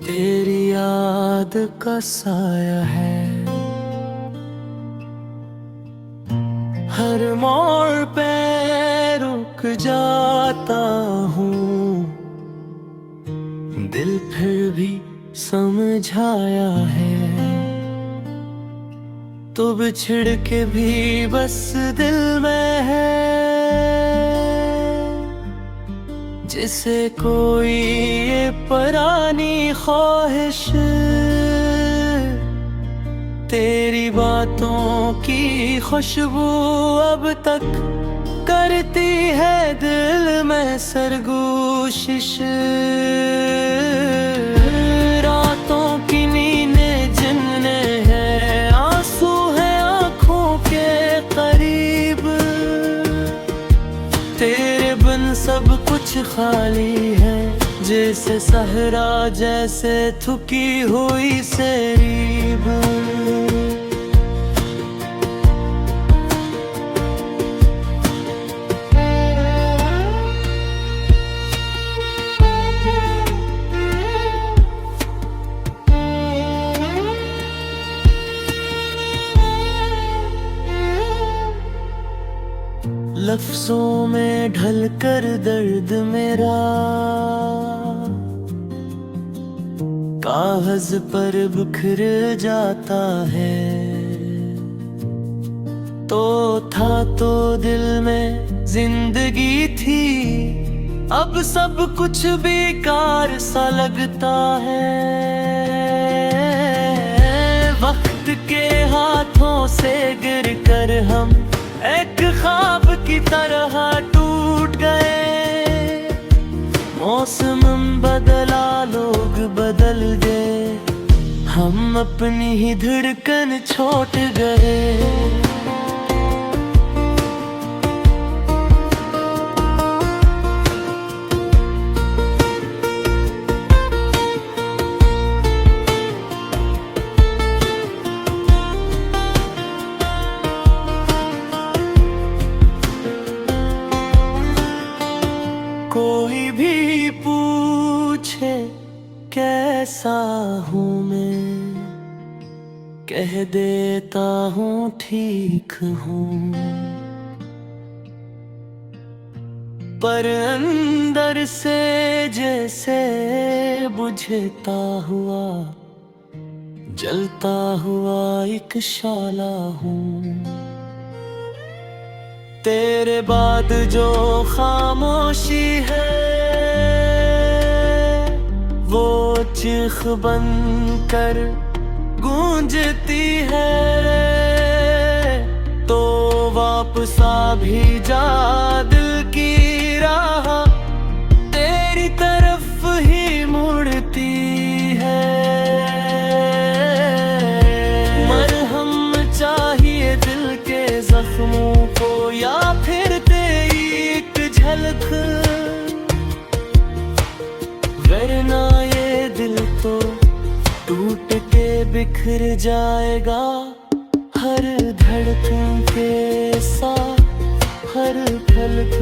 तेरी याद का साया है, हर मोड़ पे रुक जाता हूँ। दिल फिर भी समझाया है, तो बिछड़ के भी बस दिल में है। जिसे कोई ये परानी ख्वाहिश तेरी बातों की खुशबू अब तक करती है दिल में सरगोशिश। रातों की नींदें जिनने हैं, आंसू हैं आँखों के करीब। तेरे बिन सब कुछ खाली है, जैसे सहरा, जैसे थकी हुई सेरीब। लफ्जों में ढलकर दर्द मेरा कागज पर बिखर जाता है। तो था तो दिल में जिंदगी थी, अब सब कुछ बेकार सा लगता है। वक्त के हाथों से गिर कर हम एक ख्वाब की तरह टूट गए। मौसम बदला, लोग बदल गए, हम अपनी ही धड़कन छोड़ गए। कोई भी पूछे कैसा हूँ मैं, कह देता हूँ ठीक हूँ। पर अंदर से जैसे बुझता हुआ, जलता हुआ एक शाला हूँ। तेरे बाद जो खामोशी है, वो चीख बन कर गूंजती है। तो वापस आ भी जा दिल की राह, तेरी तरफ ही मुड़ती है। मरहम चाहिए दिल के जख्मों को, या फिर तेरी एक झलक, वरना ये दिल तो टूट के बिखर जाएगा। हर धड़कन के साथ, हर पलक